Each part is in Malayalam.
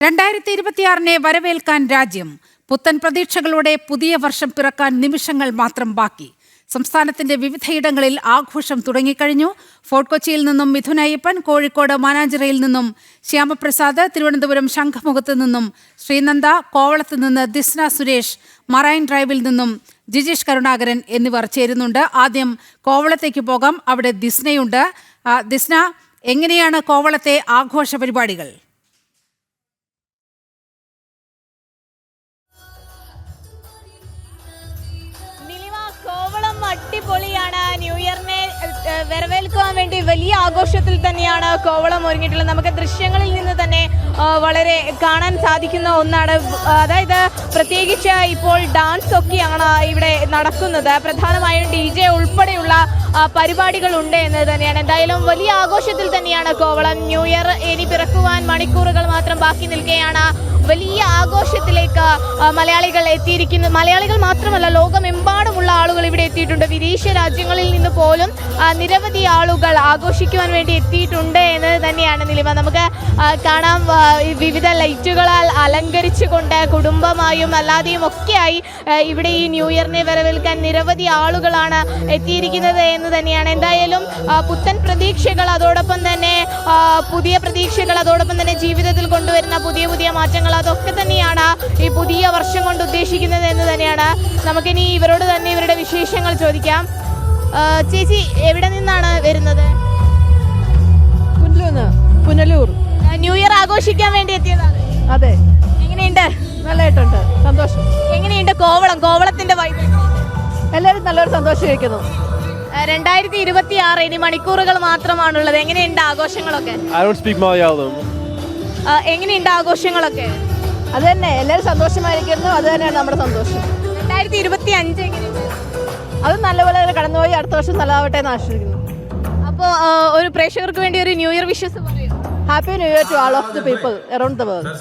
2026 വരവേൽക്കാൻ രാജ്യം. പുത്തൻ പ്രതീക്ഷകളോടെ പുതിയ വർഷം പിറക്കാൻ നിമിഷങ്ങൾ മാത്രം ബാക്കി. സംസ്ഥാനത്തിന്റെ വിവിധയിടങ്ങളിൽ ആഘോഷം തുടങ്ങിക്കഴിഞ്ഞു. ഫോർട്ട് കൊച്ചിയിൽ നിന്നും മിഥുൻ അയ്യപ്പൻ, കോഴിക്കോട് മാനാഞ്ചിറയിൽ നിന്നും ശ്യാമപ്രസാദ്, തിരുവനന്തപുരം ശംഖുമുഖത്ത് നിന്നും ശ്രീനന്ദ, കോവളത്ത് നിന്ന് ദിസ്ന സുരേഷ്, മറൈൻ ഡ്രൈവിൽ നിന്നും ജിജീഷ് കരുണാകരൻ എന്നിവർ ചേരുന്നുണ്ട്. ആദ്യം കോവളത്തേക്ക് പോകാം. അവിടെ ദിസ്നയുണ്ട്. ദിസ്ന, എങ്ങനെയാണ് കോവളത്തെ ആഘോഷ പരിപാടികൾ? കോവളം അടിപൊളിയാണ്. ന്യൂ ഇയറിനെ വരവേൽക്കാൻ വേണ്ടി വലിയ ആഘോഷത്തിൽ തന്നെയാണ് കോവളം ഒരുങ്ങിയിട്ടുള്ളത്. നമുക്ക് ദൃശ്യങ്ങളിൽ നിന്ന് തന്നെ വളരെ കാണാൻ സാധിക്കുന്ന ഒന്നാണ്. അതായത് പ്രത്യേകിച്ച് ഇപ്പോൾ ഡാൻസ് ഒക്കെയാണ് ഇവിടെ നടക്കുന്നത്. പ്രധാനമായും DJ ഉൾപ്പെടെയുള്ള പരിപാടികളുണ്ട് എന്ന് തന്നെയാണ്. എന്തായാലും വലിയ ആഘോഷത്തിൽ തന്നെയാണ് കോവളം. ന്യൂ ഇയർ ഇനി പിറക്കുവാൻ മണിക്കൂറുകൾ മാത്രം ബാക്കി നിൽക്കുകയാണ്. വലിയ ആഘോഷത്തിലേക്ക് മലയാളികൾ എത്തിയിരിക്കുന്നു. മലയാളികൾ മാത്രമല്ല, ലോകമെമ്പാടുമുള്ള ആളുകൾ ഇവിടെ എത്തിയിട്ടുണ്ട്. വിദേശ രാജ്യങ്ങളിൽ നിന്ന് പോലും നിരവധി ആളുകൾ ആഘോഷിക്കുവാൻ വേണ്ടി എത്തിയിട്ടുണ്ട് എന്ന് തന്നെയാണ് നിലവ. നമുക്ക് കാണാം, വിവിധ ലൈറ്റുകളാൽ അലങ്കരിച്ചുകൊണ്ട് കുടുംബമായും അല്ലാതെയും ഒക്കെയായി ഇവിടെ ഈ ന്യൂ ഇയറിനെ വരവേൽക്കാൻ നിരവധി ആളുകളാണ് എത്തിയിരിക്കുന്നത് എന്ന് തന്നെയാണ്. എന്തായാലും പുത്തൻ പ്രതീക്ഷകൾ, അതോടൊപ്പം തന്നെ പുതിയ പ്രതീക്ഷകൾ, അതോടൊപ്പം തന്നെ ജീവിതത്തിൽ കൊണ്ടുവരുന്ന പുതിയ പുതിയ മാറ്റങ്ങൾ, അതൊക്കെ തന്നെയാണ് ഈ പുതിയ വർഷം കൊണ്ട് ഉദ്ദേശിക്കുന്നത് എന്ന് തന്നെയാണ്. നമുക്കിനി ഇവരോട് തന്നെ ഇവരുടെ വിശേഷങ്ങൾ ചോദിക്കാം. ചേച്ചി, എവിടെ നിന്നാണ് വരുന്നത്? പുനലൂർ. ന്യൂ ഇയർ ആഘോഷിക്കാൻ വേണ്ടി എത്തിയതാണ്. അതെ. എങ്ങനെയുണ്ട്? നല്ലതായിട്ടുണ്ട്, സന്തോഷം. എങ്ങനെയുണ്ട് കോവളത്തിന്റെ വൈബ്? എല്ലാവരും നല്ലൊരു സന്തോഷിക്കുന്നു. 2026 ഇനി മണിക്കൂറുകൾ മാത്രമാണുള്ളത്. എങ്ങനെയുണ്ട് ആഘോഷങ്ങളൊക്കെ? എങ്ങനെയുണ്ട് ആഘോഷങ്ങളൊക്കെ? അത് തന്നെ, എല്ലാവരും സന്തോഷമായിരിക്കുന്നു. അത് തന്നെയാണ് നമ്മുടെ സന്തോഷം. 2025 എങ്ങനെയുണ്ട്? അത് നല്ലപോലെ കടന്നുപോയി അടുത്ത വർഷം നല്ലതാവട്ടെ എന്ന് ആശിക്കുന്നു. അപ്പോൾ ഒരു പ്രേക്ഷകർക്ക് വേണ്ടി ഒരു ന്യൂ ഇയർ വിഷസ് പറയൂ. Happy new year to all of the people around the world.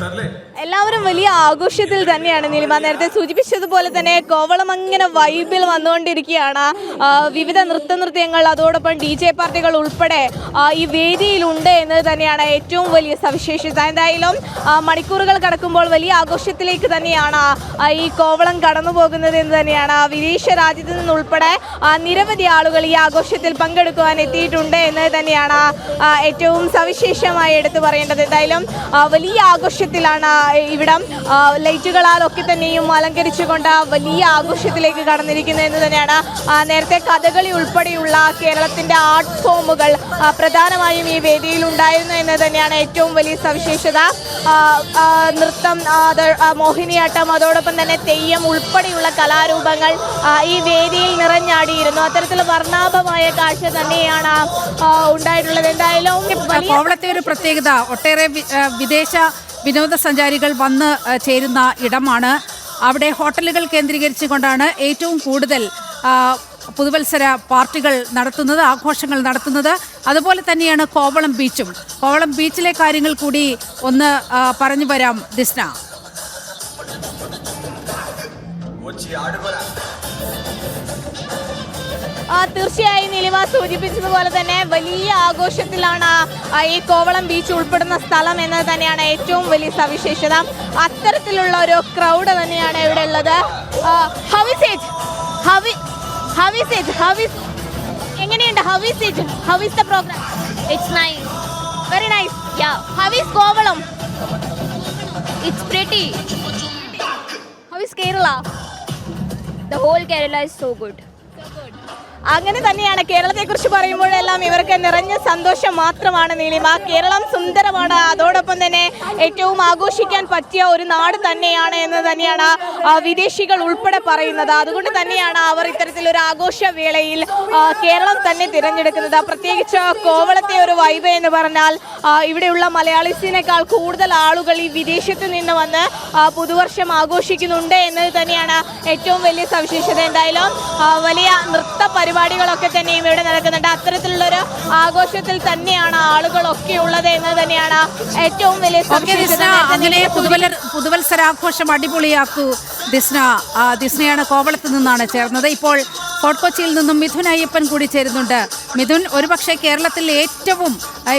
എല്ലാവരും വലിയ ആഘോഷത്തിൽ തന്നെയാണ്. നീലിമ നേരത്തെ സൂചിപ്പിച്ചതുപോലെ തന്നെ കോവളം അങ്ങനെ വൈബിൽ വന്നുകൊണ്ടിരിക്കുകയാണ്. വിവിധ നൃത്യങ്ങൾ, അതോടൊപ്പം DJ പാർട്ടികൾ ഉൾപ്പെടെ ഈ വേദിയിലുണ്ട് എന്ന് തന്നെയാണ് ഏറ്റവും വലിയ സവിശേഷത. എന്തായാലും മണിക്കൂറുകൾ കടക്കുമ്പോൾ വലിയ ആഘോഷത്തിലേക്ക് തന്നെയാണ് ഈ കോവളം കടന്നു പോകുന്നത് എന്ന് തന്നെയാണ്. വിദേശ രാജ്യത്ത് നിന്നുൾപ്പെടെ നിരവധി ആളുകൾ ഈ ആഘോഷത്തിൽ പങ്കെടുക്കുവാൻ എത്തിയിട്ടുണ്ട് എന്ന് തന്നെയാണ് ഏറ്റവും സവിശേഷമായി എടുത്തു പറയേണ്ടത്. എന്തായാലും വലിയ ആഘോഷത്തിലാണ് ഇവിടം. ലൈറ്റുകളാലൊക്കെ തന്നെയും അലങ്കരിച്ചുകൊണ്ട് വലിയ ആഘോഷത്തിലേക്ക് കടന്നിരിക്കുന്നത് എന്ന് തന്നെയാണ്. നേരത്തെ കഥകളി ഉൾപ്പെടെയുള്ള കേരളത്തിന്റെ ആർട്ട് ഫോമുകൾ പ്രധാനമായും ഈ വേദിയിൽ ഉണ്ടായിരുന്നു എന്ന് തന്നെയാണ് ഏറ്റവും വലിയ സവിശേഷത. നൃത്തം, മോഹിനിയാട്ടം, അതോടൊപ്പം തന്നെ തെയ്യം ഉൾപ്പെടെയുള്ള കലാരൂപങ്ങൾ ഈ വേദിയിൽ നിറഞ്ഞാടിയിരുന്നു. അത്തരത്തിൽ വർണ്ണാഭമായ കാഴ്ച തന്നെയാണ് ഉണ്ടായിട്ടുള്ളത്. എന്തായാലും കോവളത്തെ ഒരു പ്രത്യേകത, ഒട്ടേറെ വിദേശ വിനോദസഞ്ചാരികൾ വന്ന് ചേരുന്ന ഇടമാണ്. അവിടെ ഹോട്ടലുകൾ കേന്ദ്രീകരിച്ചുകൊണ്ടാണ് ഏറ്റവും കൂടുതൽ പുതുവത്സര പാർട്ടികൾ നടത്തുന്നത്, ആഘോഷങ്ങൾ നടത്തുന്നത്. അതുപോലെ തന്നെയാണ് കോവളം ബീച്ചും. കോവളം ബീച്ചിലെ കാര്യങ്ങൾ കൂടി ഒന്ന് പറഞ്ഞു വരാം ദിസ്ന. തീർച്ചയായും നിലിമ സൂചിപ്പിച്ചതുപോലെ തന്നെ വലിയ ആഘോഷത്തിലാണ് ഈ കോവളം ബീച്ച് ഉൾപ്പെടുന്ന സ്ഥലം എന്നത് തന്നെയാണ് ഏറ്റവും വലിയ സവിശേഷത. അത്തരത്തിലുള്ള ഒരു ക്രൗഡ് തന്നെയാണ് ഇവിടെ ഉള്ളത്. എങ്ങനെയുണ്ട്? How is the program? It's nice. Very nice. Yeah. How is Kovalam? It's pretty. How is Kerala? The whole Kerala is so good. അങ്ങനെ തന്നെയാണ്. കേരളത്തെക്കുറിച്ച് പറയുമ്പോഴെല്ലാം ഇവർക്ക് നിറഞ്ഞ സന്തോഷം മാത്രമാണ് നീലിമ. കേരളം സുന്ദരമാണ്, അതോടൊപ്പം തന്നെ ഏറ്റവും ആഘോഷിക്കാൻ പറ്റിയ ഒരു നാട് തന്നെയാണ് എന്ന് തന്നെയാണ് വിദേശികൾ ഉൾപ്പെടെ പറയുന്നത്. അതുകൊണ്ട് തന്നെയാണ് അവർ ഇത്തരത്തിലൊരു ആഘോഷവേളയിൽ കേരളം തന്നെ തിരഞ്ഞെടുക്കുന്നത്. പ്രത്യേകിച്ച് കോവളത്തെ ഒരു വൈബ് എന്ന് പറഞ്ഞാൽ ഇവിടെയുള്ള മലയാളീസിനേക്കാൾ കൂടുതൽ ആളുകൾ ഈ വിദേശത്ത് നിന്ന് വന്ന് പുതുവർഷം ആഘോഷിക്കുന്നുണ്ട് എന്നത് തന്നെയാണ് ഏറ്റവും വലിയ സവിശേഷത. എന്തായാലും വലിയ നൃത്ത പരിപാടികളൊക്കെ തന്നെയും ഇവിടെ നടക്കുന്നുണ്ട്. അത്തരത്തിലുള്ളൊരു ആഘോഷത്തിൽ തന്നെയാണ് ആളുകളൊക്കെ ഉള്ളത് എന്ന് തന്നെയാണ് ഏറ്റവും വലിയ സവിശേഷത. അങ്ങനെ പുതുവത്സരാഘോഷം അടിപൊളിയാക്കൂ ദിസ്ന. ദിസ്നയാണ് കോവളത്ത് നിന്നാണ് ചേർന്നത്. ഇപ്പോൾ ഫോർട്ട് കൊച്ചിയിൽ നിന്നും മിഥുൻ അയ്യപ്പൻ കൂടി ചേരുന്നുണ്ട്. മിഥുൻ, ഒരുപക്ഷെ കേരളത്തിൽ ഏറ്റവും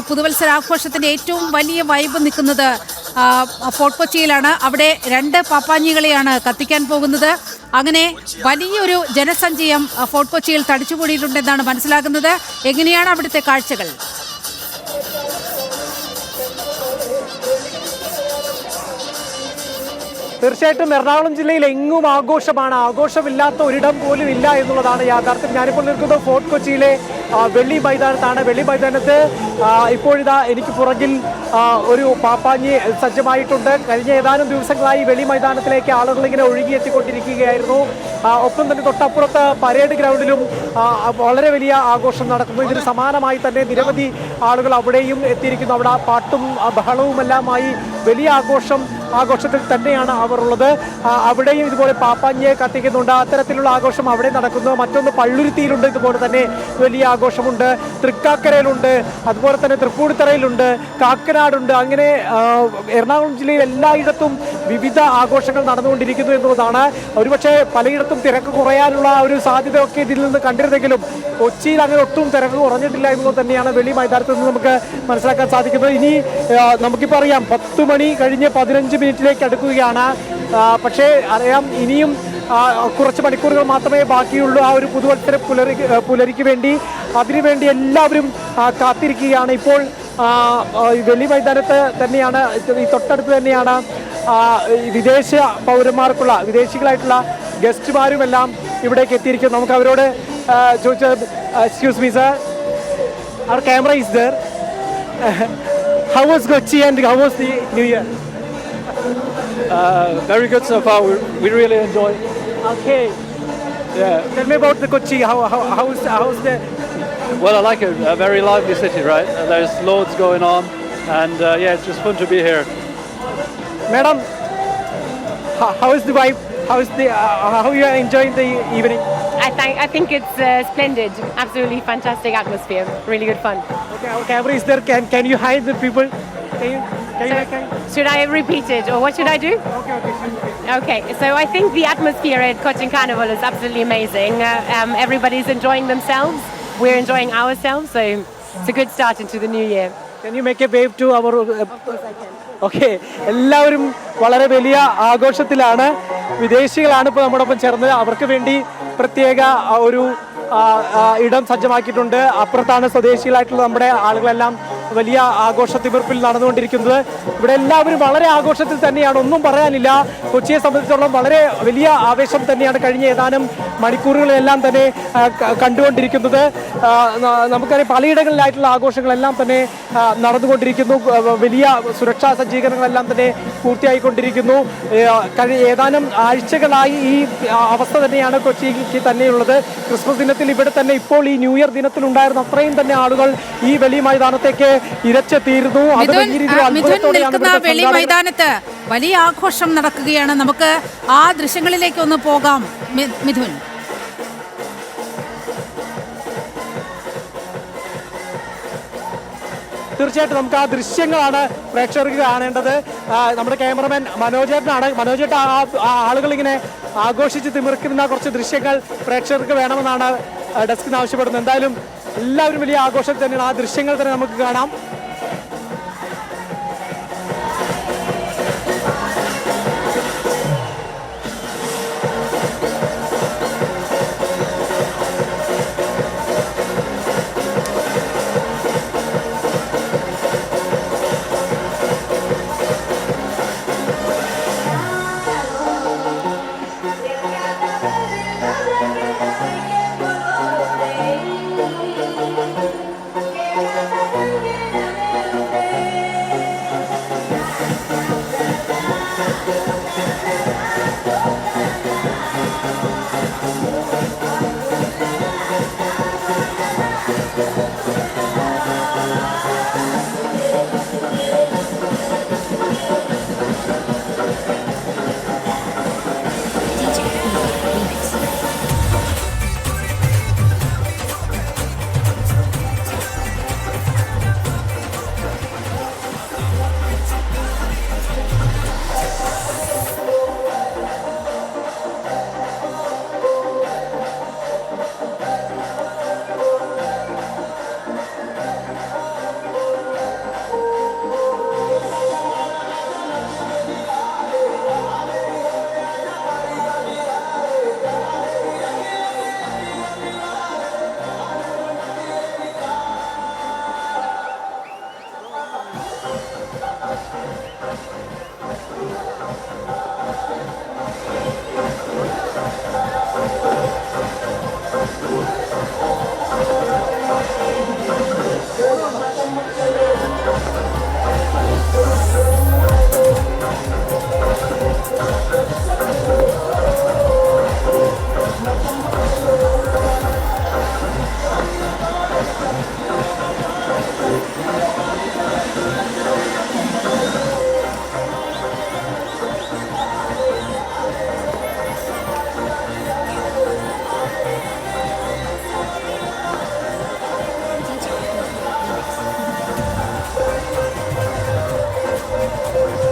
പുതുവത്സരാഘോഷത്തിന്റെ ഏറ്റവും വലിയ വൈബ് നിൽക്കുന്നത് ഫോർട്ട് കൊച്ചിയിലാണ്. അവിടെ 2 പാപ്പാഞ്ഞികളെയാണ് കത്തിക്കാൻ പോകുന്നത്. അങ്ങനെ വലിയൊരു ജനസഞ്ചയം ഫോർട്ട് കൊച്ചിയിൽ തടിച്ചുകൂടിയിട്ടുണ്ടെന്നാണ് മനസ്സിലാക്കുന്നത്. എങ്ങനെയാണ് അവിടുത്തെ കാഴ്ചകൾ? തീർച്ചയായിട്ടും എറണാകുളം ജില്ലയിൽ എങ്ങും ആഘോഷമാണ്. ആഘോഷമില്ലാത്ത ഒരിടം പോലും ഇല്ല എന്നുള്ളതാണ് യാഥാർത്ഥ്യം. ഞാനിപ്പോൾ നിൽക്കുന്നത് ഫോർട്ട് കൊച്ചിയിലെ വെള്ളി മൈതാനത്താണ്. വെള്ളി മൈതാനത്ത് ഇപ്പോഴിതാ എനിക്ക് പുറകിൽ ഒരു പാപ്പാഞ്ഞി സജ്ജമായിട്ടുണ്ട്. കഴിഞ്ഞ ഏതാനും ദിവസങ്ങളായി വെള്ളി മൈതാനത്തിലേക്ക് ആളുകൾ ഇങ്ങനെ ഒഴുകിയെത്തിക്കൊണ്ടിരിക്കുകയായിരുന്നു. ഒപ്പം തന്നെ തൊട്ടപ്പുറത്ത് പരേഡ് ഗ്രൗണ്ടിലും വളരെ വലിയ ആഘോഷം നടക്കുന്നു. ഇതിന് സമാനമായി തന്നെ നിരവധി ആളുകൾ അവിടെയും എത്തിയിരിക്കുന്നു. അവിടെ പാട്ടും ബഹളവുമെല്ലാമായി വലിയ ആഘോഷത്തിൽ തന്നെയാണ് അവർ ഉള്ളത്. അവിടെയും ഇതുപോലെ പാപ്പാഞ്ഞിയെ കത്തിക്കുന്നുണ്ട്. അത്തരത്തിലുള്ള ആഘോഷം അവിടെ നടക്കുന്നു. മറ്റൊന്ന് പള്ളുരുത്തിയിലുണ്ട്, ഇതുപോലെ തന്നെ വലിയ ആഘോഷമുണ്ട്. തൃക്കാക്കരയിലുണ്ട്, അതുപോലെ തന്നെ തൃപ്പൂണിത്തറയിലുണ്ട്, കാക്കനാടുണ്ട്. അങ്ങനെ എറണാകുളം ജില്ലയിൽ എല്ലായിടത്തും വിവിധ ആഘോഷങ്ങൾ നടന്നുകൊണ്ടിരിക്കുന്നു എന്നുള്ളതാണ്. ഒരുപക്ഷെ പലയിടത്തും തിരക്ക് കുറയാനുള്ള ഒരു സാധ്യതയൊക്കെ ഇതിൽ നിന്ന് കണ്ടിരുന്നെങ്കിലും കൊച്ചിയിൽ അങ്ങനെ ഒട്ടും തിരക്ക് കുറഞ്ഞിട്ടില്ല എന്നുള്ളത് തന്നെയാണ് വെള്ളി മൈതാനത്ത് നിന്ന് നമുക്ക് മനസ്സിലാക്കാൻ സാധിക്കുന്നത്. ഇനി നമുക്കിപ്പോൾ അറിയാം 10 മണി കഴിഞ്ഞ് 15 മിനിറ്റിലേക്ക് അടുക്കുകയാണ്. പക്ഷേ അറിയാം ഇനിയും കുറച്ച് മണിക്കൂറുകൾ മാത്രമേ ബാക്കിയുള്ളൂ ആ ഒരു പുതുവത്സര പുലരിക്ക് വേണ്ടി. അതിനുവേണ്ടി എല്ലാവരും കാത്തിരിക്കുകയാണ്. ഇപ്പോൾ വെള്ളി മൈതാനത്ത് തന്നെയാണ്, ഈ തൊട്ടടുത്ത് തന്നെയാണ് വിദേശ പൗരന്മാർക്കുള്ള വിദേശികളായിട്ടുള്ള ഗസ്റ്റുമാരുമെല്ലാം ഇവിടേക്ക് എത്തിയിരിക്കുന്നു. നമുക്ക് അവരോട് ചോദിച്ചത്, എക്സ്ക്യൂസ് മീ സർ, അവർ camera is there. How was Kochi and how was the New Year? Very good so far. We really enjoy. Okay. Yeah. Tell me about the Kochi. How's the? Well, I like it. A very lively city, right? There's loads going on, and yeah, it's just fun to be here. Madam, how is the vibe? How you are enjoying the evening? I think it's splendid. Absolutely fantastic atmosphere. Really good fun. Okay, our camera is there. Can you hide the people? Should I repeat it or what should I do? Okay, so I think the atmosphere at Cochin Carnival is absolutely amazing. Everybody's enjoying themselves. We're enjoying ourselves, so it's a good start into the new year. Can you make a wave to our? Of course I can. Okay, എല്ലാവരും വളരെ വലിയ ആഘോഷത്തിലാണ്. വിദേശികളാണ് ഇപ്പോൾ നമ്മോടൊപ്പം ചേർന്നത്. അവർക്ക് വേണ്ടി പ്രത്യേക ഒരു ഇടം സജ്ജമാക്കിയിട്ടുണ്ട്. അപ്പുറത്താണ് സ്വദേശികളായിട്ടുള്ള നമ്മുടെ ആളുകളെല്ലാം വലിയ ആഘോഷ തിമിർപ്പിൽ നടന്നുകൊണ്ടിരിക്കുന്നത്. ഇവിടെ എല്ലാവരും വളരെ ആഘോഷത്തിൽ തന്നെയാണ്, ഒന്നും പറയാനില്ല. കൊച്ചിയെ സംബന്ധിച്ചിടത്തോളം വളരെ വലിയ ആവേശം തന്നെയാണ് കഴിഞ്ഞ ഏതാനും മണിക്കൂറുകളെല്ലാം തന്നെ കണ്ടുകൊണ്ടിരിക്കുന്നത്. നമുക്കറിയാം പലയിടങ്ങളിലായിട്ടുള്ള ആഘോഷങ്ങളെല്ലാം തന്നെ നടന്നുകൊണ്ടിരിക്കുന്നു. വലിയ സുരക്ഷാ സജ്ജീകരണങ്ങളെല്ലാം തന്നെ പൂർത്തിയായിക്കൊണ്ടിരിക്കുന്നു. ഏതാനും ആഴ്ചകളായി ഈ അവസ്ഥ തന്നെയാണ് കൊച്ചിക്ക് തന്നെയുള്ളത്. ക്രിസ്മസ് ദിനത്തിൽ ഇവിടെ തന്നെ ഇപ്പോൾ ഈ ന്യൂ ഇയർ ദിനത്തിൽ ഉണ്ടായിരുന്ന അത്രയും തന്നെ ആളുകൾ ഈ വെളി മൈതാനത്തേക്ക് ഇരച്ചെത്തിയിരുന്നു. വെളി മൈതാനത്ത് വലിയ ആഘോഷം നടക്കുകയാണ്. നമുക്ക് ആ ദൃശ്യങ്ങളിലേക്ക് ഒന്ന് പോകാം മിഥുൻ. തീർച്ചയായിട്ടും നമുക്ക് ആ ദൃശ്യങ്ങളാണ് പ്രേക്ഷകർക്ക് കാണേണ്ടത്. നമ്മുടെ ക്യാമറമാൻ മനോജേട്ടനാണ്. മനോജേട്ട, ആ ആളുകൾ ഇങ്ങനെ ആഘോഷിച്ച് തിമിർക്കുന്ന കുറച്ച് ദൃശ്യങ്ങൾ പ്രേക്ഷകർക്ക് വേണമെന്നാണ് ഡെസ്കിൽ നിന്ന് ആവശ്യപ്പെടുന്നത്. എന്തായാലും എല്ലാവരും വലിയ ആഘോഷത്തിൽ തന്നെയാണ്. ആ ദൃശ്യങ്ങൾ തന്നെ നമുക്ക് കാണാം.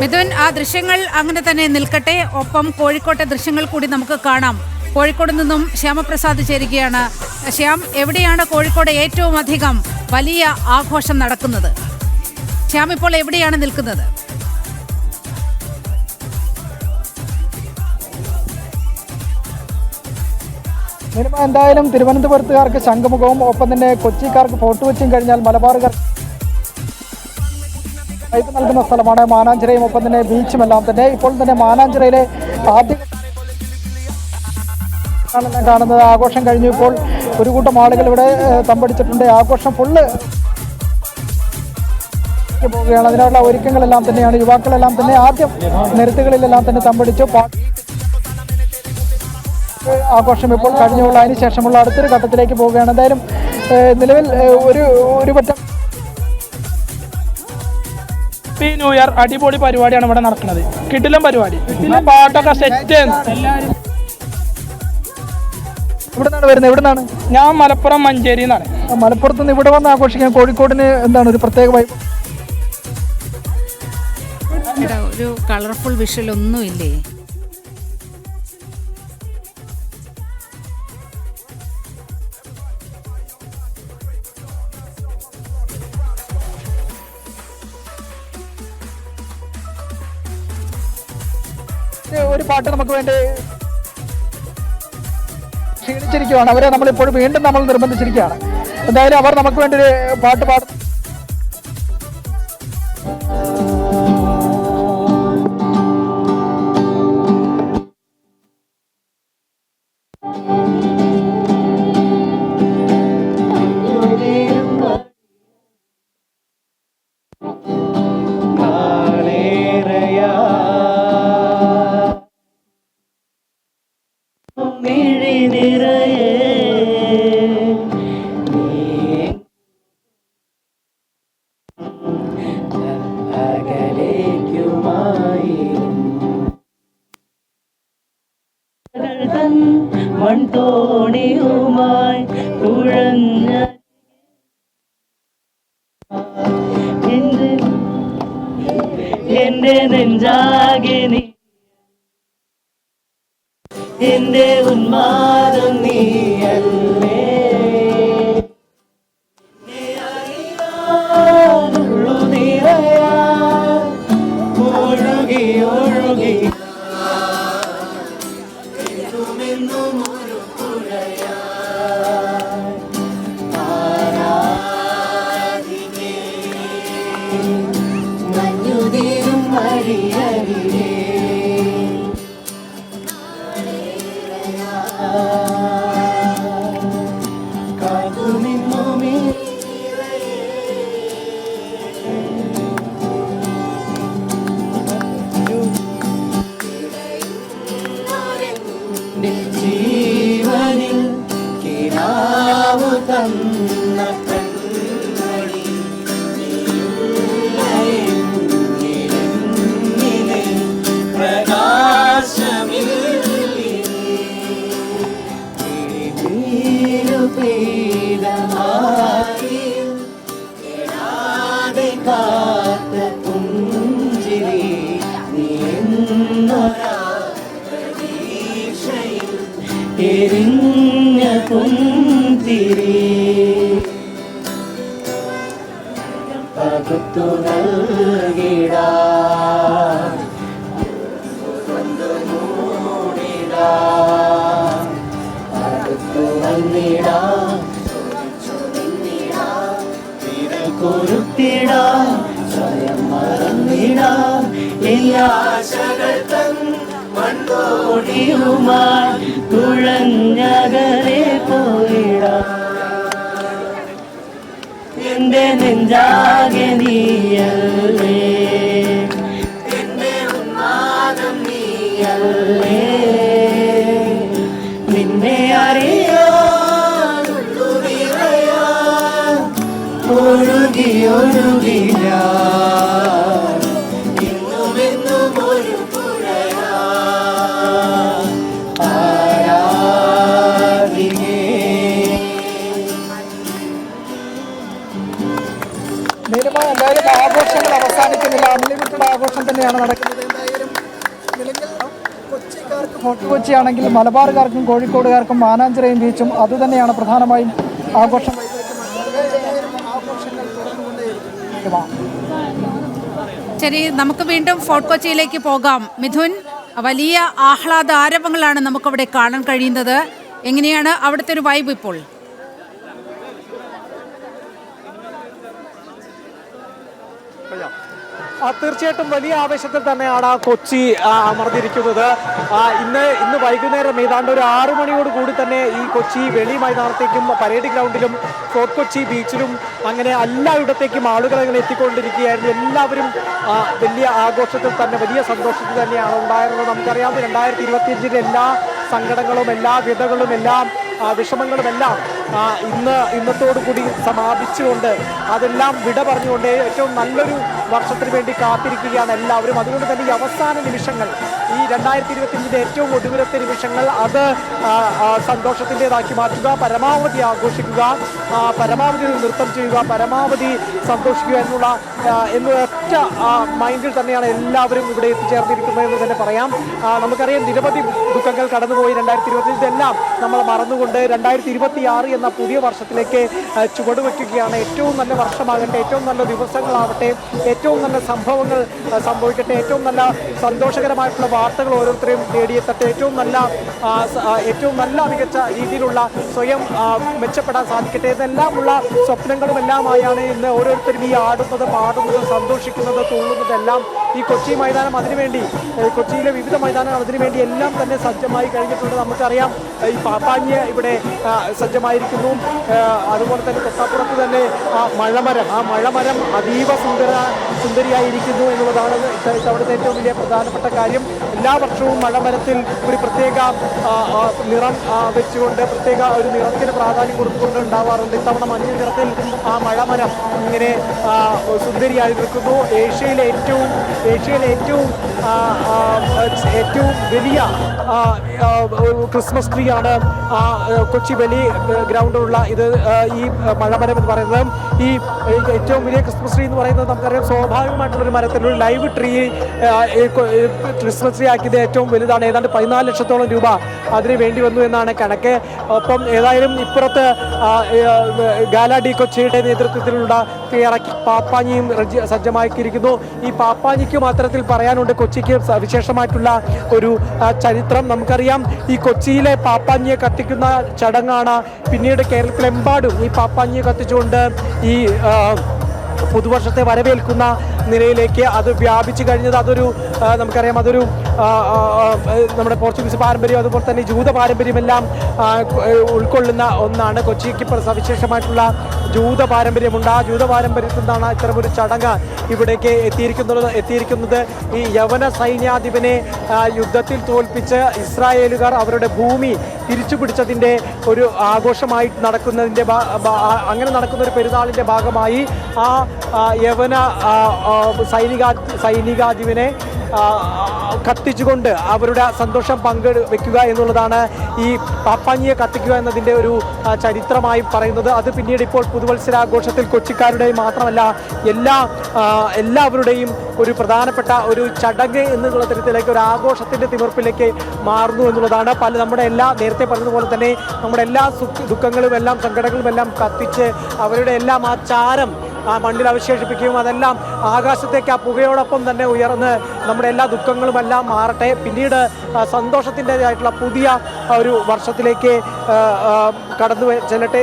മിഥുൻ, ആ ദൃശ്യങ്ങൾ അങ്ങനെ തന്നെ നിൽക്കട്ടെ. ഒപ്പം കോഴിക്കോട്ടെ ദൃശ്യങ്ങൾ കൂടി നമുക്ക് കാണാം. കോഴിക്കോട് നിന്നും ശ്യാമപ്രസാദ് ചേരുകയാണ്. ശ്യാം, എവിടെയാണ് കോഴിക്കോട് ഏറ്റവും അധികം വലിയ ആഘോഷം നടക്കുന്നത്? ശ്യാം ഇപ്പോൾ എവിടെയാണ് നിൽക്കുന്നത്? എന്തായാലും തിരുവനന്തപുരത്തുകാർക്ക് ശംഖുമുഖവും ഒപ്പം തന്നെ കൊച്ചിക്കാർക്ക് ഫോർട്ട് കൊച്ചിയും കഴിഞ്ഞാൽ മലബാറുകാർ നൽകുന്ന സ്ഥലമാണ് മാനാഞ്ചിറയും ഒപ്പം തന്നെ ബീച്ചും എല്ലാം തന്നെ. ഇപ്പോൾ തന്നെ മാനാഞ്ചിറയിലെ ആദ്യ കാണുന്നത് ആഘോഷം കഴിഞ്ഞു. ഇപ്പോൾ ഒരു കൂട്ടം ആളുകൾ ഇവിടെ തമ്പടിച്ചിട്ടുണ്ട്. ആഘോഷം ഫുള്ള് പോവുകയാണ്. അതിനുള്ള ഒരുക്കങ്ങളെല്ലാം തന്നെയാണ്. യുവാക്കളെല്ലാം തന്നെ ആദ്യം നിരത്തുകളിലെല്ലാം തന്നെ തമ്പടിച്ചു. ആഘോഷം ഇപ്പോൾ കഴിഞ്ഞുള്ള അതിന് ശേഷമുള്ള അടുത്തൊരു ഘട്ടത്തിലേക്ക് പോവുകയാണ്. എന്തായാലും നിലവിൽ ഒരു പറ്റം ഹാപ്പി ന്യൂ ഇയർ അടിപൊളി പരിപാടിയാണ് ഇവിടെ നടക്കുന്നത്. കിടിലം പരിപാടി, പിന്നെ പാട്ടൊക്കെ സെറ്റ്. ഇവിടുന്നാണ് വരുന്നത്? എവിടുന്നാണ്? ഞാൻ മലപ്പുറം മഞ്ചേരി എന്നാണ്. മലപ്പുറത്ത് നിന്ന് ഇവിടെ വന്ന് ആഘോഷിക്കാൻ കോഴിക്കോടിന് എന്താണ് ഒരു പ്രത്യേക വൈബ്? ഒരു കളർഫുൾ വിഷ്വൽ ഒന്നുമില്ലേ? ഒരു പാട്ട് നമുക്ക് വേണ്ടി ക്ഷീണിച്ചിരിക്കുകയാണ്. അവരെ നമ്മളിപ്പോൾ വീണ്ടും നമ്മൾ നിർബന്ധിച്ചിരിക്കുകയാണ്. എന്തായാലും അവർ നമുക്ക് വേണ്ടി ഒരു പാട്ട് പാടും. മൺതോണിയുമായി തുഴഞ്ഞ എന്റെ നെഞ്ചാകെ നീ, എന്റെ ഉന്മാദം നീയല്ലേ. ഒഴുകി ഒഴുകി ജീവനിൽ കിനാവു തന്ന കൺമണി പ്രകാശമില്ലേ കാത്ത പുഞ്ചിരി നീ എന്നൊരാ പ്രതീക്ഷയിൽ എരിഞ്ഞ പുന്തിരി പകുത്തു നൽകിടാ മൂടിടാ പകുത്തു വന്നിടാ കൊരുത്തിടാ സ്വയം മറന്നിടാ ആശകൾ തൻ മൺകോടിയുമായി തുഴഞ്ഞകലെ പോയിടാം എന്റെ നെഞ്ചാകെ നീയല്ലേ എന്റെ ഉന്മാദം നീയല്ലേ നിന്നെ അറിയാനുള്ളു നിറയാൻ ഒഴുകി ഒഴുകി ഞാൻ ഇന്നുമെന്നും ഒരു പുഴയാ ആരാധികേ. നീലിമ, എന്തായാലും ആഘോഷങ്ങൾ അവസാനിക്കുന്നില്ല. അൺലിമിറ്റഡ് ആഘോഷം തന്നെയാണ് നടക്കുന്നത്. എന്തായാലും നിലവിൽ കൊച്ചിക്കാർക്ക് ഫോർട്ട് കൊച്ചി ആണെങ്കിൽ മലബാറുകാർക്കും കോഴിക്കോടുകാർക്കും മാനാഞ്ചിറയും ബീച്ചും അതുതന്നെയാണ് പ്രധാനമായും ആഘോഷം. ആഘോഷങ്ങൾ തുടർന്നുകൊണ്ടേയിരിക്കും. ശരി, നമുക്ക് വീണ്ടും ഫോർട്ട് കൊച്ചിയിലേക്ക് പോകാം. മിഥുൻ, വലിയ ആഹ്ലാദ ആരവങ്ങളാണ് നമുക്കവിടെ കാണാൻ കഴിയുന്നത്. എങ്ങനെയാണ് അവിടുത്തെ ഒരു വൈബ് ഇപ്പോൾ? തീർച്ചയായിട്ടും വലിയ ആവേശത്തിൽ തന്നെയാണ് കൊച്ചി അമർന്നിരിക്കുന്നത്. ഇന്ന് വൈകുന്നേരം ഏതാണ്ട് ഒരു 6 മണിയോട് കൂടി തന്നെ ഈ കൊച്ചി വെളി മൈതാനത്തേക്കും പരേഡ് ഗ്രൗണ്ടിലും ഫോർട്ട് കൊച്ചി ബീച്ചിലും അങ്ങനെ എല്ലായിടത്തേക്കും ആളുകൾ അങ്ങനെ എത്തിക്കൊണ്ടിരിക്കുകയായിരുന്നു. എല്ലാവരും വലിയ ആഘോഷത്തിൽ തന്നെ, വലിയ സന്തോഷത്തിൽ തന്നെയാണ് ഉണ്ടായിരുന്നത്. നമുക്കറിയാം 2025 എല്ലാ സങ്കടങ്ങളും എല്ലാ വ്യതകളും എല്ലാം വിഷമങ്ങളുമെല്ലാം ഇന്നത്തോടു കൂടി സമാപിച്ചുകൊണ്ട് അതെല്ലാം വിട പറഞ്ഞുകൊണ്ട് ഏറ്റവും നല്ലൊരു വർഷത്തിന് വേണ്ടി കാത്തിരിക്കുകയാണ് എല്ലാവരും. അതുകൊണ്ട് തന്നെ ഈ അവസാന നിമിഷങ്ങൾ, ഈ 2025 ഏറ്റവും ഒടുവിലത്തെ നിമിഷങ്ങൾ, അത് സന്തോഷത്തിൻ്റെതാക്കി മാറ്റുക, പരമാവധി ആഘോഷിക്കുക, പരമാവധി നൃത്തം ചെയ്യുക, പരമാവധി സന്തോഷിക്കുക എന്നൊരൊറ്റ മൈൻഡിൽ തന്നെയാണ് എല്ലാവരും ഇവിടെ എത്തിച്ചേർന്നിരിക്കുന്നത് എന്ന് തന്നെ പറയാം. നമുക്കറിയാം നിരവധി ദുഃഖങ്ങൾ കടന്നുപോയി 2025. ഇതെല്ലാം നമ്മൾ മറന്നുകൊണ്ട് 2026 എന്ന പുതിയ വർഷത്തിലേക്ക് ചുവടുവെക്കുകയാണ്. ഏറ്റവും നല്ല വർഷമാകട്ടെ, ഏറ്റവും നല്ല ദിവസങ്ങളാവട്ടെ, ഏറ്റവും നല്ല സംഭവങ്ങൾ സംഭവിക്കട്ടെ, ഏറ്റവും നല്ല സന്തോഷകരമായിട്ടുള്ള വാർത്തകൾ ഓരോരുത്തരെയും തേടിയെത്തട്ടെ, ഏറ്റവും നല്ല മികച്ച രീതിയിലുള്ള സ്വയം മെച്ചപ്പെടാൻ സാധിക്കട്ടെ എന്നെല്ലാമുള്ള സ്വപ്നങ്ങളുമെല്ലാമായാണ് ഇന്ന് ഓരോരുത്തരും ഈ ആടുന്നത്, പാടുന്നത്, സന്തോഷിക്കുന്നത്, തുള്ളുന്നതെല്ലാം. ഈ കൊച്ചി മൈതാനം അതിനുവേണ്ടി, കൊച്ചിയിലെ വിവിധ മൈതാനങ്ങൾ അതിനുവേണ്ടി എല്ലാം തന്നെ സജ്ജമായി കഴിഞ്ഞിട്ടുണ്ട്. നമുക്കറിയാം ഈ പാപ്പാഞ്ഞ് ഇവിടെ സജ്ജമായിരിക്കുന്നു. അതുപോലെ തന്നെ തൊട്ടപ്പുറത്ത് തന്നെ ആ മഴമരം അതീവ സുന്ദരിയായിരിക്കുന്നു എന്നുള്ളതാണ് അവിടുത്തെ ഏറ്റവും വലിയ പ്രധാനപ്പെട്ട കാര്യം. എല്ലാ വർഷവും മഴമരത്തിൽ ഒരു പ്രത്യേക നിറം വെച്ചുകൊണ്ട്, പ്രത്യേക ഒരു നിറത്തിന് പ്രാധാന്യം കൊടുത്തുകൊണ്ട് ഉണ്ടാവാറുണ്ട്. ഇത്തവണ മഞ്ഞ നിറത്തിൽ ആ മഴമരം ഇങ്ങനെ സുന്ദരിയായി നിൽക്കുന്നു. ഏഷ്യയിലെ ഏറ്റവും വലിയ ക്രിസ്മസ് ട്രീ ആണ് കൊച്ചി വെളി ഗ്രൗണ്ടിലുള്ള ഇത്. ഈ മഴമരം എന്ന് പറയുന്നത്, ഈ ഏറ്റവും വലിയ ക്രിസ്മസ് ട്രീ എന്ന് പറയുന്നത് നമുക്കറിയാം സ്വാഭാവികമായിട്ടുള്ളൊരു മരത്തിലൊരു ലൈവ് ട്രീ ക്രിസ്മസ് ട്രീ ആക്കിയത് ഏറ്റവും വലുതാണ്. ഏതാണ്ട് 14 ലക്ഷത്തോളം രൂപ അതിന് വേണ്ടി വന്നു എന്നാണ് കണക്ക്. ഒപ്പം ഏതായാലും ഇപ്പുറത്ത് ഗാല ഡി കൊച്ചിയുടെ നേതൃത്വത്തിലുള്ള തയ്യാറാക്കി പാപ്പാഞ്ഞിയും സജ്ജമാക്കിയിരിക്കുന്നു. ഈ പാപ്പാഞ്ഞിക്ക് മാത്രത്തിൽ പറയാനുണ്ട് കൊച്ചിക്ക് വിശേഷമായിട്ടുള്ള ഒരു ചരിത്രം. നമുക്കറിയാം ഈ കൊച്ചിയിലെ പാപ്പാഞ്ഞിയെ കത്തിക്കുന്ന ചടങ്ങാണ് പിന്നീട് കേരളത്തിലെമ്പാടും ഈ പാപ്പാഞ്ഞിയെ കത്തിച്ചുകൊണ്ട് ഈ പുതുവർഷത്തെ വരവേൽക്കുന്ന നിലയിലേക്ക് അത് വ്യാപിച്ചു കഴിഞ്ഞത്. നമുക്കറിയാം അതൊരു നമ്മുടെ പോർച്ചുഗീസ് പാരമ്പര്യം, അതുപോലെ തന്നെ ജൂത പാരമ്പര്യമെല്ലാം ഉൾക്കൊള്ളുന്ന ഒന്നാണ്. കൊച്ചിക്ക് സവിശേഷമായിട്ടുള്ള ജൂത പാരമ്പര്യമുണ്ട്. ആ ജൂത പാരമ്പര്യത്തിൽ നിന്നാണ് ഇത്തരമൊരു ചടങ്ങ് ഇവിടേക്ക് എത്തിയിരിക്കുന്നത്. ഈ യവന സൈന്യാധിപനെ യുദ്ധത്തിൽ തോൽപ്പിച്ച് ഇസ്രായേലുകാർ അവരുടെ ഭൂമി തിരിച്ചു പിടിച്ചതിൻ്റെ ഒരു ആഘോഷമായി അങ്ങനെ നടക്കുന്ന ഒരു പെരുന്നാളിൻ്റെ ഭാഗമായി ആ യവന സൈനികാധിപനെ കത്തിച്ചുകൊണ്ട് അവരുടെ സന്തോഷം പങ്കുവെക്കുക എന്നുള്ളതാണ് ഈ പാപ്പാഞ്ഞിയെ കത്തിക്കുക എന്നതിൻ്റെ ഒരു ചരിത്രമായി പറയുന്നത്. അത് പിന്നീട് ഇപ്പോൾ പുതുവത്സരാഘോഷത്തിൽ കൊച്ചിക്കാരുടെ മാത്രമല്ല എല്ലാവരുടെയും ഒരു പ്രധാനപ്പെട്ട ഒരു ചടങ്ങ് എന്നുള്ള തരത്തിലേക്ക്, ഒരു ആഘോഷത്തിൻ്റെ തിമിർപ്പിലേക്ക് മാറുന്നു എന്നുള്ളതാണ്. നേരത്തെ പറഞ്ഞതുപോലെ തന്നെ നമ്മുടെ എല്ലാ ദുഃഖങ്ങളും എല്ലാം സങ്കടങ്ങളും എല്ലാം കത്തിച്ച് അവരുടെ എല്ലാം ആ ചാരം ആ മണ്ണിൽ അവശേഷിപ്പിക്കുകയും അതെല്ലാം ആകാശത്തേക്ക് ആ പുകയോടൊപ്പം തന്നെ ഉയർന്ന് നമ്മുടെ എല്ലാ ദുഃഖങ്ങളുമെല്ലാം മാറട്ടെ. പിന്നീട് സന്തോഷത്തിൻ്റെതായിട്ടുള്ള പുതിയ ഒരു വർഷത്തിലേക്ക് കടന്നു ചെല്ലട്ടെ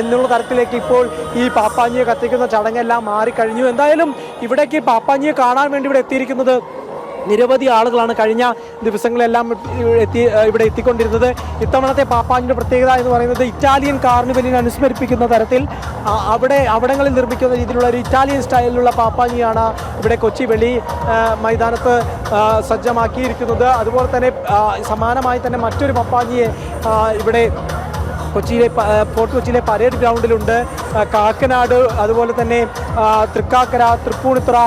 എന്നുള്ള തരത്തിലേക്ക് ഇപ്പോൾ ഈ പാപ്പാഞ്ഞിയെ കത്തിക്കുന്ന ചടങ്ങെല്ലാം മാറിക്കഴിഞ്ഞു. എന്തായാലും ഇവിടേക്ക് പാപ്പാഞ്ഞിയെ കാണാൻ വേണ്ടി ഇവിടെ എത്തിയിരിക്കുന്നത് നിരവധി ആളുകളാണ് കഴിഞ്ഞ ദിവസങ്ങളെല്ലാം ഇവിടെ എത്തിക്കൊണ്ടിരുന്നത്. ഇത്തവണത്തെ പാപ്പാഞ്ഞിയുടെ പ്രത്യേകത എന്ന് പറയുന്നത് ഇറ്റാലിയൻ കാർണിവലിനെ അനുസ്മരിപ്പിക്കുന്ന തരത്തിൽ അവിടങ്ങളിൽ നിർമ്മിക്കുന്ന രീതിയിലുള്ള ഒരു ഇറ്റാലിയൻ സ്റ്റൈലിലുള്ള പാപ്പാഞ്ഞിയാണ് ഇവിടെ കൊച്ചി വെള്ളി മൈതാനത്ത് സജ്ജമാക്കിയിരിക്കുന്നത്. അതുപോലെ തന്നെ സമാനമായി തന്നെ മറ്റൊരു പാപ്പാഞ്ഞിയെ ഇവിടെ ഫോർട്ട് കൊച്ചിയിലെ പരേഡ് ഗ്രൗണ്ടിലുണ്ട്. കാക്കനാട്, അതുപോലെ തന്നെ തൃക്കാക്കര, തൃപ്പൂണിത്തുറ,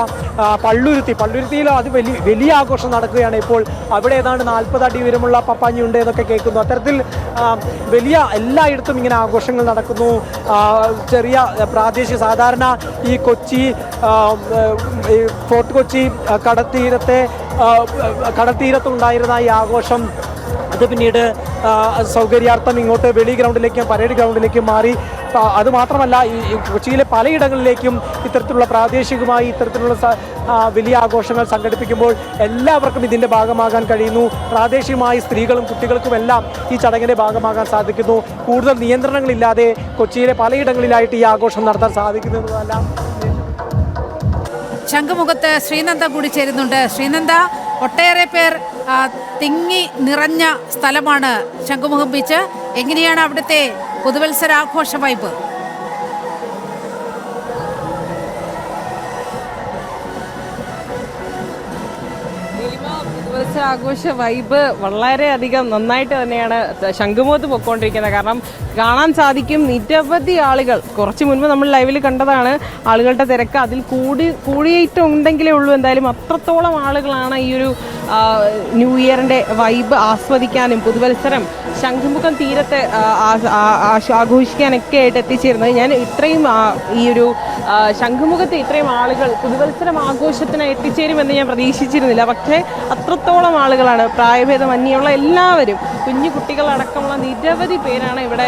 പള്ളുരുത്തിയിൽ അത് വലിയ ആഘോഷം നടക്കുകയാണ് ഇപ്പോൾ. അവിടെ ഏതാണ്ട് 40 അടി ഉയരമുള്ള പപ്പാഞ്ഞി ഉണ്ട് എന്നൊക്കെ കേൾക്കുന്നു. അത്തരത്തിൽ എല്ലായിടത്തും ഇങ്ങനെ ആഘോഷങ്ങൾ നടക്കുന്നു. ചെറിയ പ്രാദേശിക സാധാരണ ഈ ഫോർട്ട് കൊച്ചി കടൽത്തീരത്തുണ്ടായിരുന്ന ഈ ആഘോഷം അത് പിന്നീട് സൗകര്യാർത്ഥം ഇങ്ങോട്ട് വെളി ഗ്രൗണ്ടിലേക്കും പരേഡ് ഗ്രൗണ്ടിലേക്കും മാറി. അതുമാത്രമല്ല, ഈ കൊച്ചിയിലെ പലയിടങ്ങളിലേക്കും ഇത്തരത്തിലുള്ള പ്രാദേശികമായി ഇത്തരത്തിലുള്ള വലിയ ആഘോഷങ്ങൾ സംഘടിപ്പിക്കുമ്പോൾ എല്ലാവർക്കും ഇതിൻ്റെ ഭാഗമാകാൻ കഴിയുന്നു. പ്രാദേശികമായി സ്ത്രീകളും കുട്ടികൾക്കുമെല്ലാം ഈ ചടങ്ങിൻ്റെ ഭാഗമാകാൻ സാധിക്കുന്നു. കൂടുതൽ നിയന്ത്രണങ്ങളില്ലാതെ കൊച്ചിയിലെ പലയിടങ്ങളിലായിട്ട് ഈ ആഘോഷം നടത്താൻ സാധിക്കുന്നു എന്നതെല്ലാം. ശംഖുമുഖത്ത് ശ്രീനന്ദ കൂടി ചേരുന്നുണ്ട്. ശ്രീനന്ദ, ഒട്ടേറെ പേർ തിങ്ങി നിറഞ്ഞ സ്ഥലമാണ് ശംഖുമുഖം ബീച്ച്. എങ്ങനെയാണ് അവിടുത്തെ പുതുവത്സരാഘോഷ വൈബ്? ആഘോഷ വൈബ് വളരെയധികം നന്നായിട്ട് തന്നെയാണ് ശംഖുമുഖത്ത് പൊയ്ക്കൊണ്ടിരിക്കുന്നത്. കാരണം കാണാൻ സാധിക്കും നിരവധി ആളുകൾ. കുറച്ച് മുൻപ് നമ്മൾ ലൈവിൽ കണ്ടതാണ് ആളുകളുടെ തിരക്ക്. അതിൽ കൂടിയിട്ടുണ്ടെങ്കിലേ ഉള്ളൂ. എന്തായാലും അത്രത്തോളം ആളുകളാണ് ഈ ഒരു ന്യൂ ഇയറിൻ്റെ വൈബ് ആസ്വദിക്കാനും പുതുവത്സരം ശംഖുമുഖം തീരത്ത് ആഘോഷിക്കാനൊക്കെ ആയിട്ട് എത്തിച്ചേരുന്നത്. ഞാൻ ഇത്രയും ഈ ഒരു ശംഖുമുഖത്ത് ഇത്രയും ആളുകൾ പുതുവത്സരം ആഘോഷത്തിന് എത്തിച്ചേരുമെന്ന് ഞാൻ പ്രതീക്ഷിച്ചിരുന്നില്ല. പക്ഷേ അത്രത്തോളം ആളുകളാണ്. പ്രായഭേദമന്യുള്ള എല്ലാവരും, കുഞ്ഞു കുട്ടികളടക്കമുള്ള നിരവധി പേരാണ് ഇവിടെ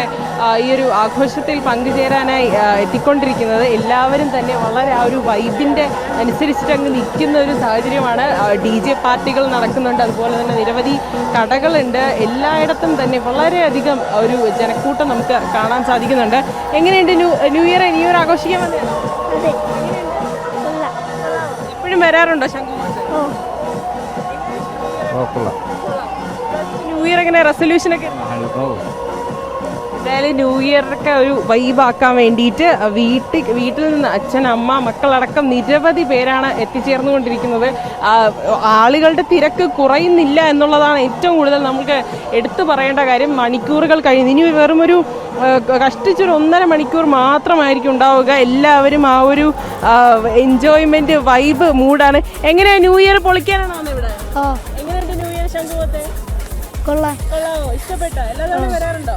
ഈ ഒരു ആഘോഷത്തിൽ പങ്കുചേരാനായി എത്തിക്കൊണ്ടിരിക്കുന്നത്. എല്ലാവരും തന്നെ വളരെ ആ ഒരു വൈബിൻ്റെ അനുസരിച്ചിട്ട് അങ്ങ് നിൽക്കുന്ന ഒരു സാഹചര്യമാണ്. DJ പാർട്ടികൾ നടക്കുന്നുണ്ട്. അതുപോലെ തന്നെ നിരവധി കടകളുണ്ട്. എല്ലായിടത്തും തന്നെ വളരെയധികം ഒരു ജനക്കൂട്ടം നമുക്ക് കാണാൻ സാധിക്കുന്നുണ്ട്. എങ്ങനെയുണ്ട് ന്യൂ ഇയർ ആഘോഷിക്കാൻ വന്നതാണ്? എപ്പോഴും വരാറുണ്ടോ ശംഖുമുഖത്ത്? ന്യൂ ഇയർ എങ്ങനെ റെസൊല്യൂഷനൊക്കെ? എന്തായാലും ന്യൂ ഇയറൊക്കെ ഒരു വൈബാക്കാൻ വേണ്ടിയിട്ട് വീട്ടിൽ നിന്ന് അച്ഛൻ, അമ്മ, മക്കളടക്കം നിരവധി പേരാണ് എത്തിച്ചേർന്നുകൊണ്ടിരിക്കുന്നത്. ആളുകളുടെ തിരക്ക് കുറയുന്നില്ല എന്നുള്ളതാണ് ഏറ്റവും കൂടുതൽ നമുക്ക് എടുത്തു പറയേണ്ട കാര്യം. മണിക്കൂറുകൾ കഴിയുന്നു. ഇനി വെറും ഒരു കഷ്ടിച്ചൊരു 1.5 മണിക്കൂർ മാത്രമായിരിക്കും ഉണ്ടാവുക. എല്ലാവരും ആ ഒരു എൻജോയ്മെന്റ് വൈബ് മൂഡാണ്. എങ്ങനെയാ ന്യൂ ഇയർ പൊളിക്കാനാണോ ഇവിടെ? എങ്ങനെയുണ്ട് ന്യൂ ഇയർ ശംഖുമുഖത്ത്? കൊള്ളാമോ? ഇഷ്ടപ്പെട്ടോ? എല്ലാ തവണയും വരാറുണ്ടോ?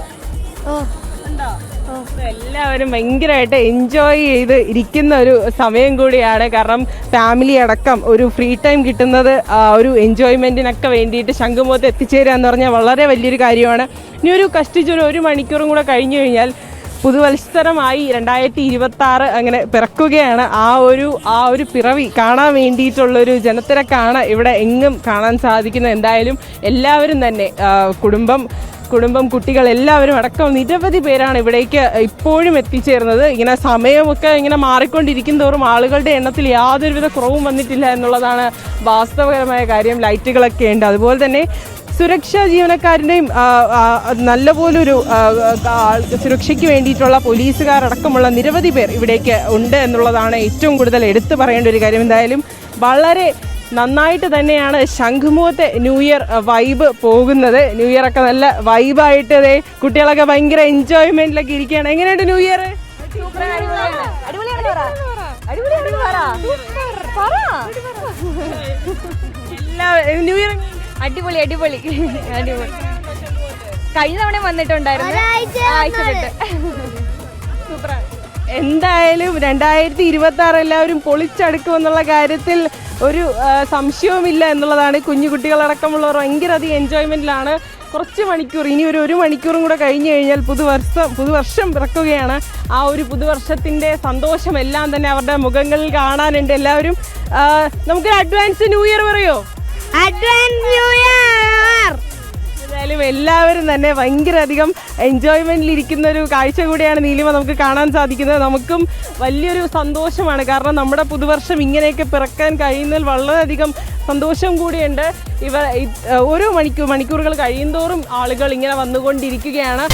എല്ലാവരും ഭയങ്കരമായിട്ട് എൻജോയ് ചെയ്ത് ഇരിക്കുന്ന ഒരു സമയം കൂടിയാണ്. കാരണം ഫാമിലി അടക്കം ഒരു ഫ്രീ ടൈം കിട്ടുന്നത് ഒരു എൻജോയ്മെൻറ്റിനൊക്കെ വേണ്ടിയിട്ട് ശംഖുമുഖത്ത് എത്തിച്ചേരുക എന്ന് പറഞ്ഞാൽ വളരെ വലിയൊരു കാര്യമാണ്. ഇനി ഒരു കഷ്ടിച്ചൊരു 1 മണിക്കൂറും കൂടെ കഴിഞ്ഞു കഴിഞ്ഞാൽ പുതുവത്സരമായി 2026 അങ്ങനെ പിറക്കുകയാണ്. ആ ഒരു പിറവി കാണാൻ വേണ്ടിയിട്ടുള്ളൊരു ജനത്തിരക്കാണ് ഇവിടെ എങ്ങും കാണാൻ സാധിക്കുന്നത്. എന്തായാലും എല്ലാവരും തന്നെ കുടുംബം കുട്ടികൾ എല്ലാവരും അടക്കം നിരവധി പേരാണ് ഇവിടേക്ക് ഇപ്പോഴും എത്തിച്ചേർന്നത്. ഇങ്ങനെ സമയമൊക്കെ ഇങ്ങനെ മാറിക്കൊണ്ടിരിക്കും തോറും ആളുകളുടെ എണ്ണത്തിൽ യാതൊരുവിധ കുറവും വന്നിട്ടില്ല എന്നുള്ളതാണ് വാസ്തവകരമായ കാര്യം. ലൈറ്റുകളൊക്കെ ഉണ്ട്. അതുപോലെ തന്നെ സുരക്ഷാ ജീവനക്കാരുടെയും നല്ലപോലൊരു സുരക്ഷയ്ക്ക് വേണ്ടിയിട്ടുള്ള പോലീസുകാരടക്കമുള്ള നിരവധി പേർ ഇവിടേക്ക് ഉണ്ട് എന്നുള്ളതാണ് ഏറ്റവും കൂടുതൽ എടുത്തു പറയേണ്ട ഒരു കാര്യം. എന്തായാലും വളരെ നന്നായിട്ട് തന്നെയാണ് ശംഖുമുഖത്തെ ന്യൂ ഇയർ വൈബ് പോകുന്നത്. ന്യൂ ഇയർ ഒക്കെ നല്ല വൈബായിട്ട് കുട്ടികളൊക്കെ ഭയങ്കര എൻജോയ്മെന്റിലൊക്കെ ഇരിക്കുകയാണ്. എങ്ങനെയുണ്ട് ന്യൂ ഇയർ? ന്യൂ ഇയർ അടിപൊളി. കഴിഞ്ഞ തവണ വന്നിട്ടുണ്ടായിരുന്നു. സൂപ്പറാണ്. എന്തായാലും 2026 എല്ലാവരും പൊളിച്ചടുക്കുമെന്നുള്ള കാര്യത്തിൽ ഒരു സംശയവുമില്ല എന്നുള്ളതാണ്. കുഞ്ഞുകുട്ടികളടക്കമുള്ളവർ ഭയങ്കര അധികം എൻജോയ്മെൻറ്റിലാണ്. കുറച്ച് മണിക്കൂർ, ഇനി ഒരു മണിക്കൂറും കൂടെ കഴിഞ്ഞ് കഴിഞ്ഞാൽ പുതുവർഷം പിറക്കുകയാണ്. ആ ഒരു പുതുവർഷത്തിൻ്റെ സന്തോഷമെല്ലാം തന്നെ അവരുടെ മുഖങ്ങളിൽ കാണാനുണ്ട്. എല്ലാവരും നമുക്കൊരു അഡ്വാൻസ് ന്യൂ ഇയർ പറയോ? Advance new year. എന്തായാലും എല്ലാവരും തന്നെ ഭയങ്കര അധികം എൻജോയ്മെൻറ്റിലിരിക്കുന്ന ഒരു കാഴ്ച കൂടിയാണ് നീലിമ നമുക്ക് കാണാൻ സാധിക്കുന്നത്. നമുക്കും വലിയൊരു സന്തോഷമാണ്. കാരണം നമ്മുടെ പുതുവർഷം ഇങ്ങനെയൊക്കെ പിറക്കാൻ കഴിയുന്നതിൽ വളരെയധികം സന്തോഷം കൂടിയുണ്ട്. ഓരോ മണിക്കൂറുകൾ കഴിയുന്തോറും ആളുകൾ ഇങ്ങനെ വന്നുകൊണ്ടിരിക്കുകയാണ്.